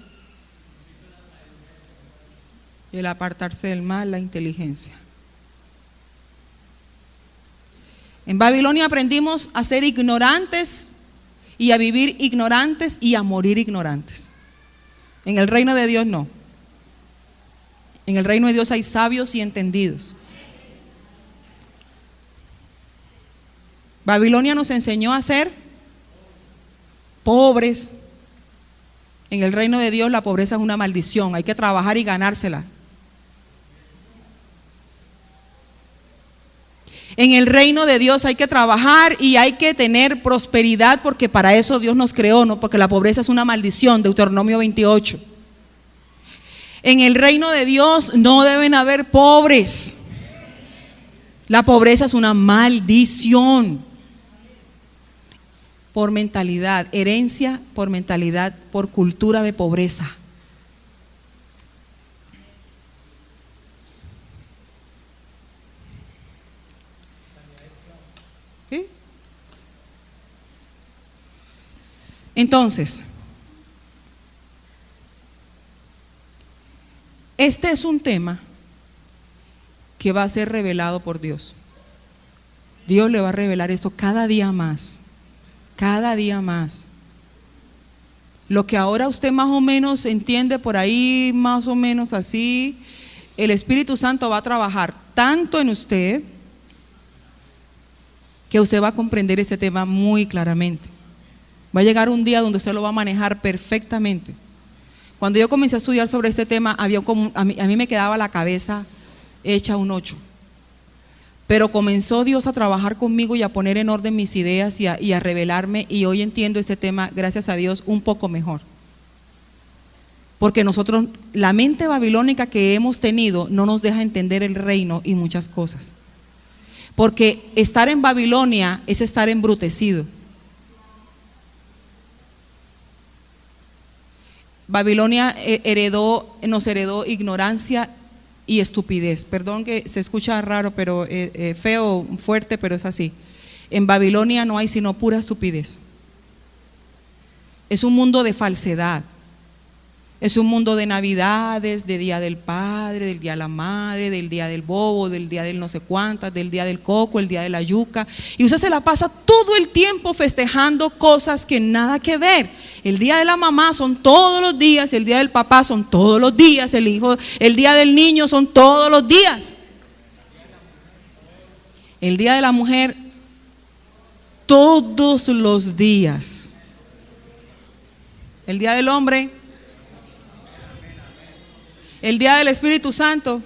El apartarse del mal, la inteligencia. En Babilonia aprendimos a ser ignorantes y a vivir ignorantes y a morir ignorantes. En el reino de Dios no. En el reino de Dios hay sabios y entendidos. Babilonia nos enseñó a ser pobres. En el reino de Dios la pobreza es una maldición, hay que trabajar y ganársela. En el reino de Dios hay que trabajar y hay que tener prosperidad, porque para eso Dios nos creó, no porque la pobreza es una maldición, Deuteronomio 28. En el reino de Dios no deben haber pobres. La pobreza es una maldición. Por mentalidad, herencia por mentalidad, por cultura de pobreza. ¿Sí? Entonces, este es un tema que va a ser revelado por Dios. Dios le va a revelar esto cada día más. Cada día más. Lo que ahora usted más o menos entiende por ahí, más o menos así, el Espíritu Santo va a trabajar tanto en usted que usted va a comprender ese tema muy claramente. Va a llegar un día donde usted lo va a manejar perfectamente. Cuando yo comencé a estudiar sobre este tema, a mí me quedaba la cabeza hecha un 8. Pero comenzó Dios a trabajar conmigo y a poner en orden mis ideas y a revelarme, y hoy entiendo este tema, gracias a Dios, un poco mejor. Porque nosotros, la mente babilónica que hemos tenido no nos deja entender el reino y muchas cosas. Porque estar en Babilonia es estar embrutecido. Babilonia nos heredó ignorancia y estupidez. Perdón que se escucha raro, pero feo, fuerte, pero es así. En Babilonia no hay sino pura estupidez. Es un mundo de falsedad. Es un mundo de navidades, de día del padre, del día de la madre, del día del bobo, del día del no sé cuántas, del día del coco, el día de la yuca. Y usted se la pasa todo el tiempo festejando cosas que nada que ver. El día de la mamá son todos los días, el día del papá son todos los días, el día del niño son todos los días. El día de la mujer, todos los días. El día del hombre, el día del Espíritu Santo.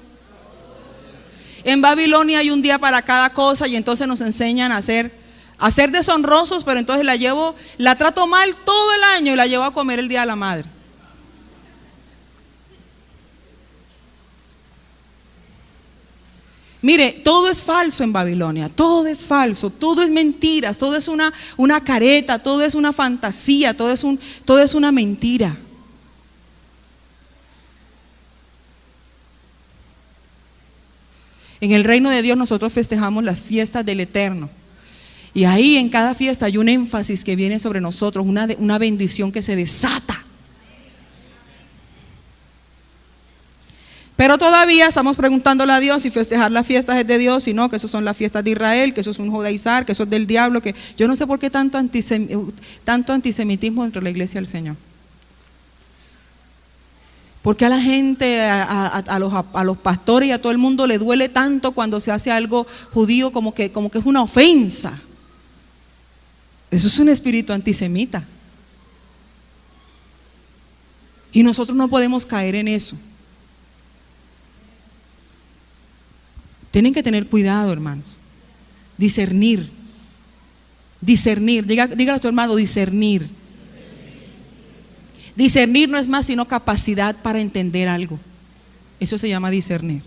En Babilonia hay un día para cada cosa, y entonces nos enseñan a ser deshonrosos, pero entonces la trato mal todo el año y la llevo a comer el día de la madre. Mire, todo es falso en Babilonia, todo es falso, todo es mentiras, todo es una careta, todo es una fantasía, todo es una mentira. En el reino de Dios nosotros festejamos las fiestas del Eterno. Y ahí en cada fiesta hay un énfasis que viene sobre nosotros, una bendición que se desata. Pero todavía estamos preguntándole a Dios si festejar las fiestas es de Dios, si no, que eso son las fiestas de Israel, que eso es un judaizar, que eso es del diablo, que yo no sé por qué tanto antisemitismo dentro de la iglesia del Señor. ¿Por qué a la gente, a los pastores y a todo el mundo le duele tanto cuando se hace algo judío como que es una ofensa? Eso es un espíritu antisemita. Y nosotros no podemos caer en eso. Tienen que tener cuidado, hermanos. Discernir. Dígale a tu hermano, discernir. Discernir no es más sino capacidad para entender algo. Eso se llama discernir.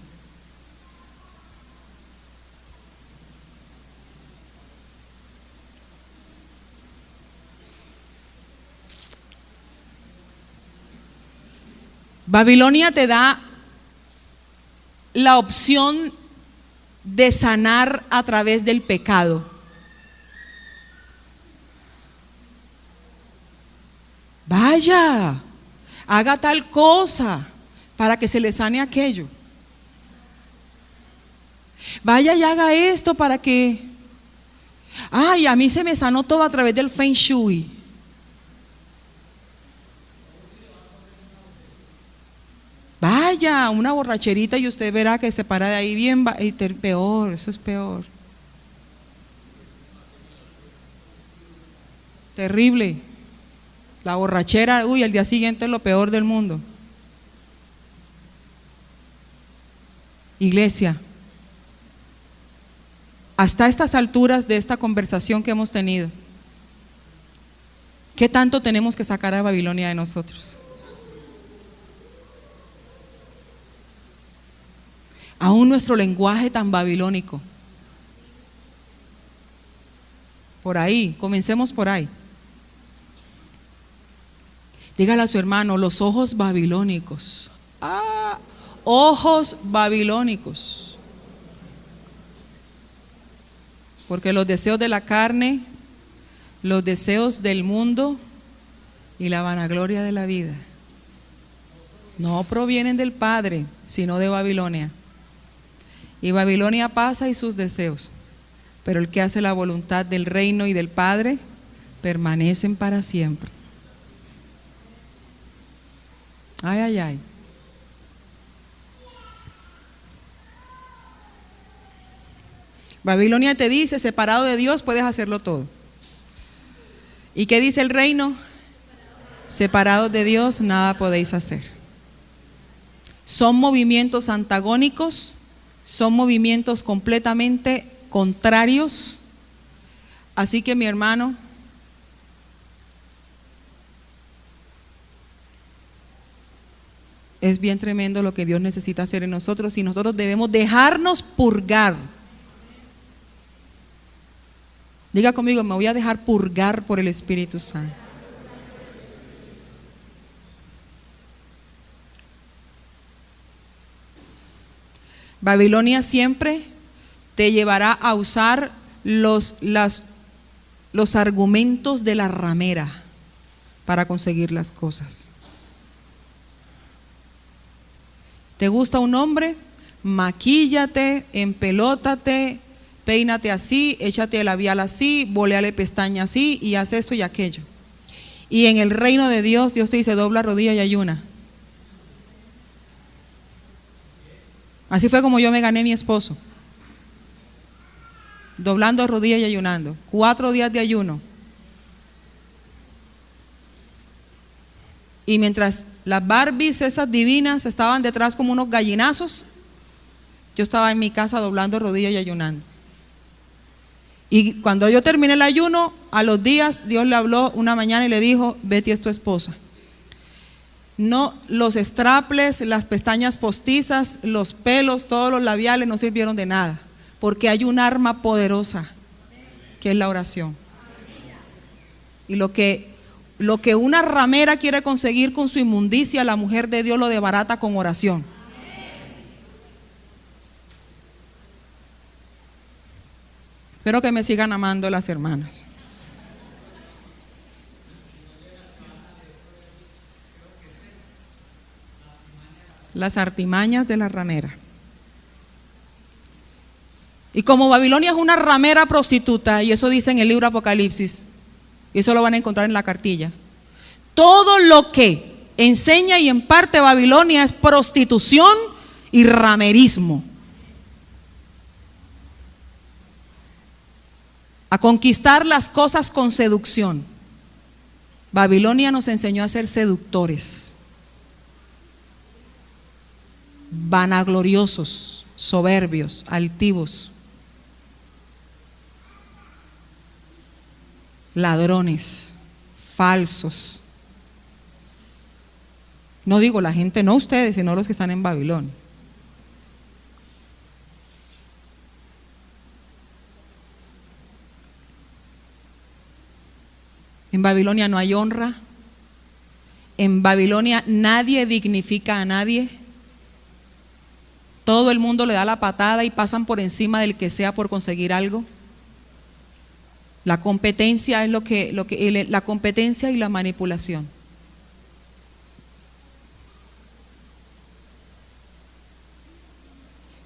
Babilonia te da la opción de sanar a través del pecado. Vaya, haga tal cosa para que se le sane aquello. Vaya y haga esto para que... Ay, a mí se me sanó todo a través del Feng Shui. Vaya, una borracherita y usted verá que se para de ahí bien, peor, eso es peor. Terrible. La borrachera, uy, el día siguiente es lo peor del mundo. Iglesia, hasta estas alturas de esta conversación que hemos tenido, ¿qué tanto tenemos que sacar a Babilonia de nosotros? Aún nuestro lenguaje tan babilónico. Por ahí, comencemos por ahí. Dígale a su hermano, los ojos babilónicos. Ah, ojos babilónicos. Porque los deseos de la carne, los deseos del mundo y la vanagloria de la vida no provienen del Padre, sino de Babilonia. Y Babilonia pasa y sus deseos, pero el que hace la voluntad del reino y del Padre permanecen para siempre. Ay, ay, ay. Babilonia te dice, separado de Dios puedes hacerlo todo. ¿Y qué dice el reino? Separados de Dios nada podéis hacer. Son movimientos antagónicos, son movimientos completamente contrarios. Así que mi hermano, es bien tremendo lo que Dios necesita hacer en nosotros y nosotros debemos dejarnos purgar. Diga conmigo, me voy a dejar purgar por el Espíritu Santo. Babilonia siempre te llevará a usar los argumentos de la ramera para conseguir las cosas. ¿Te gusta un hombre? Maquíllate, empelótate, peínate así, échate el labial así, boleale pestaña así y haz esto y aquello. Y en el reino de Dios, Dios te dice, dobla rodilla y ayuna. Así fue como yo me gané mi esposo. Doblando rodillas y ayunando. 4 días de ayuno. Y mientras las Barbies esas divinas estaban detrás como unos gallinazos, yo estaba en mi casa doblando rodillas y ayunando. Y cuando yo terminé el ayuno, a los días Dios le habló una mañana y le dijo, Betty es tu esposa. No, los straples, las pestañas postizas, los pelos, todos los labiales no sirvieron de nada, porque hay un arma poderosa que es la oración. Y lo que una ramera quiere conseguir con su inmundicia, la mujer de Dios lo desbarata con oración. Espero que me sigan amando las hermanas. Las artimañas de la ramera. Y como Babilonia es una ramera prostituta, y eso dice en el libro Apocalipsis, y eso lo van a encontrar en la cartilla, todo lo que enseña y imparte Babilonia es prostitución y ramerismo. A conquistar las cosas con seducción. Babilonia nos enseñó a ser seductores, vanagloriosos, soberbios, altivos, ladrones, falsos. No digo la gente, no ustedes, sino los que están en Babilonia. En Babilonia no hay honra. En Babilonia nadie dignifica a nadie. Todo el mundo le da la patada y pasan por encima del que sea por conseguir algo. La competencia es la competencia y la manipulación.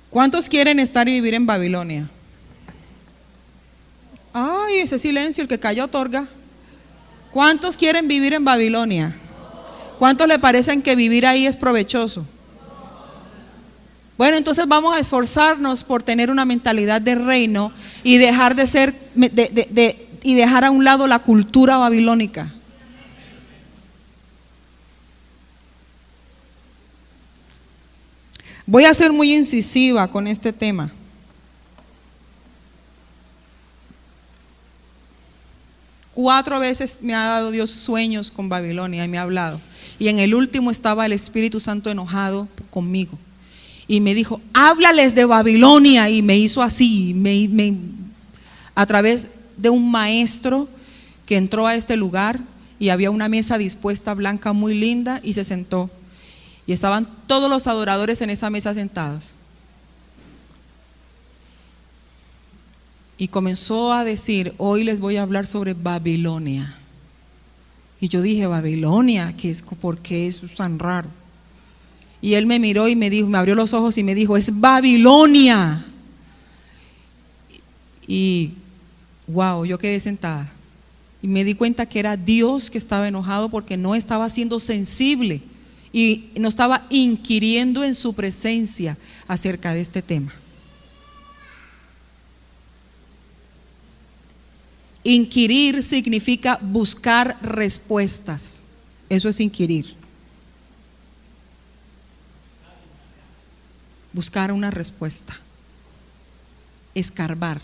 ¿Cuántos quieren estar y vivir en Babilonia? Ay, ese silencio, el que calla otorga. ¿Cuántos quieren vivir en Babilonia? ¿Cuántos le parecen que vivir ahí es provechoso? Bueno, entonces vamos a esforzarnos por tener una mentalidad de reino y dejar de ser y dejar a un lado la cultura babilónica. Voy a ser muy incisiva con este tema. Cuatro veces me ha dado Dios sueños con Babilonia y me ha hablado. Y en el último estaba el Espíritu Santo enojado conmigo. Y me dijo, háblales de Babilonia. Y me hizo así, a través de un maestro que entró a este lugar y había una mesa dispuesta blanca muy linda y se sentó. Y estaban todos los adoradores en esa mesa sentados. Y comenzó a decir, hoy les voy a hablar sobre Babilonia. Y yo dije, Babilonia, ¿por qué eso es tan raro? Y él me miró y me dijo, me abrió los ojos y me dijo, es Babilonia. Y wow, yo quedé sentada. Y me di cuenta que era Dios que estaba enojado porque no estaba siendo sensible y no estaba inquiriendo en su presencia acerca de este tema. Inquirir significa buscar respuestas. Eso es inquirir. Buscar una respuesta. Escarbar.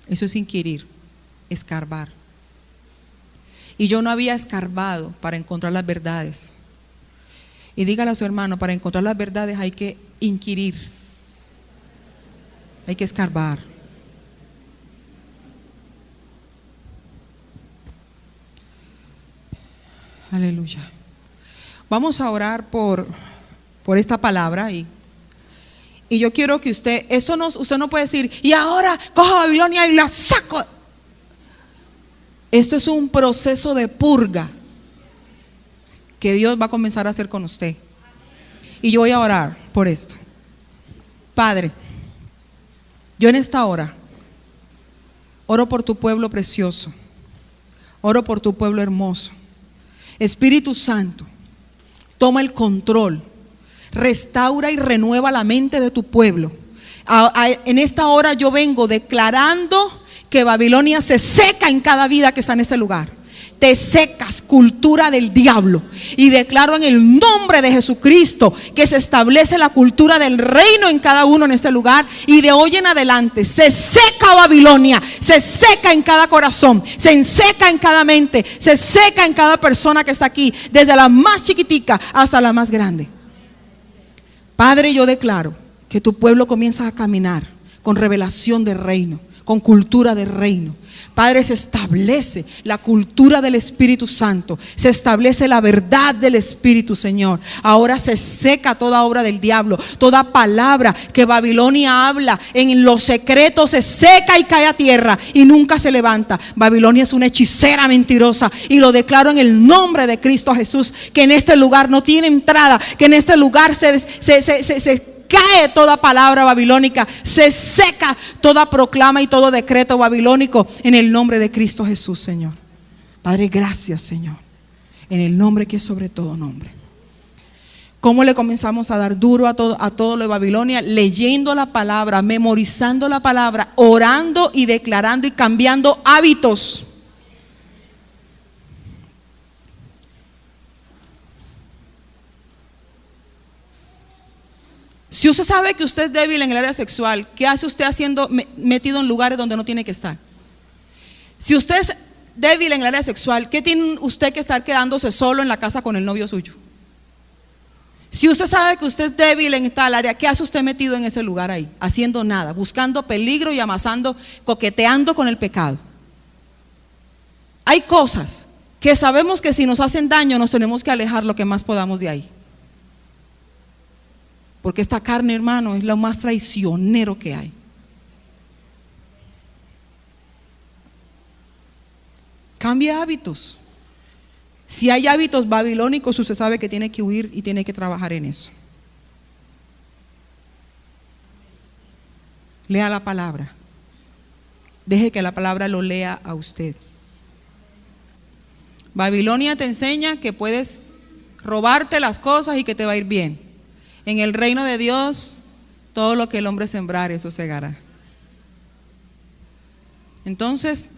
Eso es inquirir, escarbar. Y yo no había escarbado para encontrar las verdades. Y dígale a su hermano, para encontrar las verdades hay que inquirir. Hay que escarbar. Aleluya. Vamos a orar por esta palabra y yo quiero que usted no puede decir, y ahora cojo a Babilonia y la saco. Esto es un proceso de purga que Dios va a comenzar a hacer con usted. Y yo voy a orar por esto. Padre, yo en esta hora oro por tu pueblo precioso, oro por tu pueblo hermoso. Espíritu Santo, toma el control, restaura y renueva la mente de tu pueblo. En esta hora yo vengo declarando que Babilonia se seca en cada vida que está en este lugar. Te secas, cultura del diablo, y declaro en el nombre de Jesucristo que se establece la cultura del reino en cada uno en este lugar, y de hoy en adelante se seca Babilonia, se seca en cada corazón, se seca en cada mente, se seca en cada persona que está aquí, desde la más chiquitica hasta la más grande. Padre, yo declaro que tu pueblo comienza a caminar con revelación de reino, con cultura de reino. Padre, se establece la cultura del Espíritu Santo, se establece la verdad del Espíritu, Señor. Ahora se seca toda obra del diablo, toda palabra que Babilonia habla en los secretos se seca y cae a tierra y nunca se levanta. Babilonia es una hechicera mentirosa, y lo declaro en el nombre de Cristo Jesús, que en este lugar no tiene entrada, que en este lugar se cae toda palabra babilónica, se seca toda proclama y todo decreto babilónico en el nombre de Cristo Jesús, Señor. Padre, gracias, Señor, en el nombre que es sobre todo nombre. ¿Cómo le comenzamos a dar duro a todo lo de Babilonia? Leyendo la palabra, memorizando la palabra, orando y declarando y cambiando hábitos. Si usted sabe que usted es débil en el área sexual, ¿qué hace usted metido en lugares donde no tiene que estar? Si usted es débil en el área sexual, ¿qué tiene usted que estar quedándose solo en la casa con el novio suyo? Si usted sabe que usted es débil en tal área, ¿qué hace usted metido en ese lugar ahí? Haciendo nada, buscando peligro y amasando, coqueteando con el pecado. Hay cosas que sabemos que si nos hacen daño nos tenemos que alejar lo que más podamos de ahí. Porque esta carne, hermano, es lo más traicionero que hay. Cambie hábitos. Si hay hábitos babilónicos, usted sabe que tiene que huir y tiene que trabajar en eso. Lea la palabra. Deje que la palabra lo lea a usted. Babilonia te enseña que puedes robarte las cosas y que te va a ir bien. En el reino de Dios, todo lo que el hombre sembrare, eso segará. Entonces,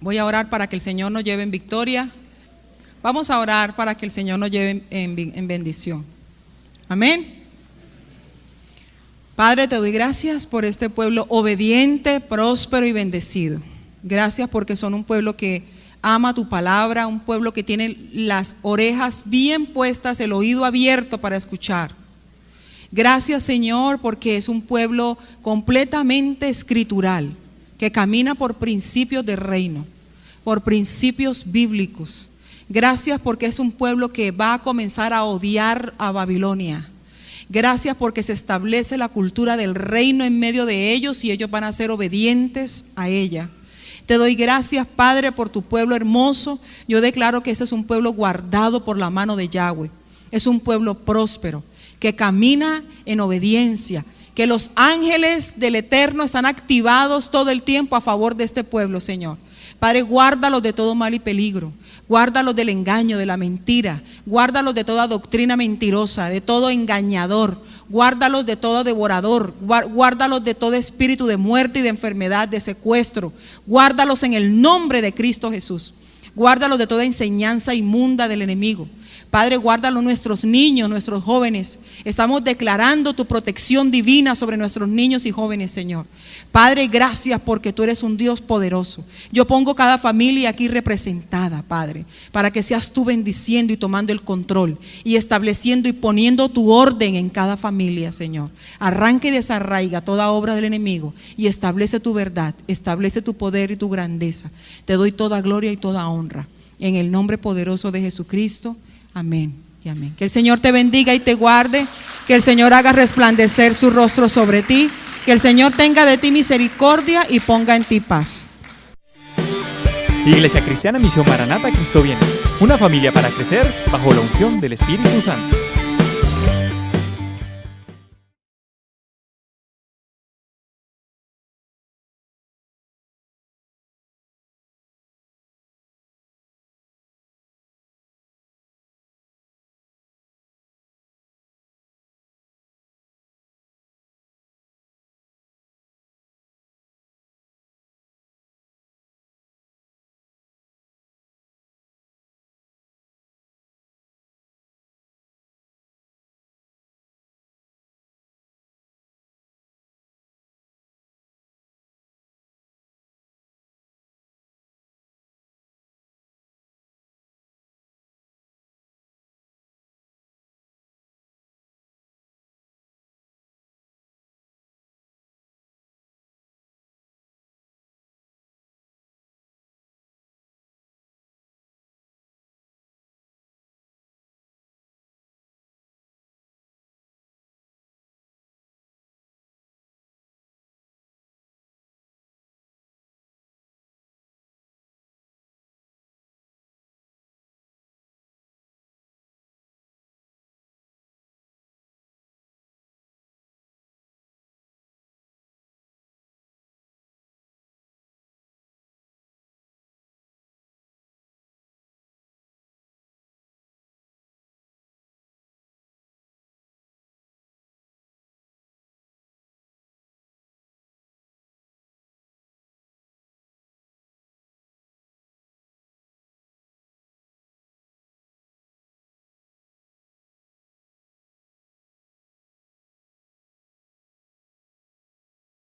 voy a orar para que el Señor nos lleve en victoria. Vamos a orar para que el Señor nos lleve en bendición. Amén. Padre, te doy gracias por este pueblo obediente, próspero y bendecido. Gracias porque son un pueblo que ama tu palabra, un pueblo que tiene las orejas bien puestas, el oído abierto para escuchar. Gracias, Señor, porque es un pueblo completamente escritural, que camina por principios de reino, por principios bíblicos. Gracias porque es un pueblo que va a comenzar a odiar a Babilonia. Gracias porque se establece la cultura del reino en medio de ellos y ellos van a ser obedientes a ella. Te doy gracias, Padre, por tu pueblo hermoso. Yo declaro que ese es un pueblo guardado por la mano de Yahweh. Es un pueblo próspero, que camina en obediencia, que los ángeles del Eterno están activados todo el tiempo a favor de este pueblo, Señor. Padre, guárdalos de todo mal y peligro. Guárdalos del engaño, de la mentira. Guárdalos de toda doctrina mentirosa, de todo engañador. Guárdalos de todo devorador. Guárdalos de todo espíritu de muerte y de enfermedad, de secuestro. Guárdalos en el nombre de Cristo Jesús. Guárdalos de toda enseñanza inmunda del enemigo. Padre, guárdalos nuestros niños, nuestros jóvenes. Estamos declarando tu protección divina sobre nuestros niños y jóvenes, Señor. Padre, gracias porque tú eres un Dios poderoso. Yo pongo cada familia aquí representada, Padre, para que seas tú bendiciendo y tomando el control y estableciendo y poniendo tu orden en cada familia, Señor. Arranca y desarraiga toda obra del enemigo y establece tu verdad, establece tu poder y tu grandeza. Te doy toda gloria y toda honra. En el nombre poderoso de Jesucristo. Amén y amén. Que el Señor te bendiga y te guarde. Que el Señor haga resplandecer su rostro sobre ti. Que el Señor tenga de ti misericordia y ponga en ti paz. Iglesia Cristiana Misión Maranata, Cristo viene. Una familia para crecer bajo la unción del Espíritu Santo.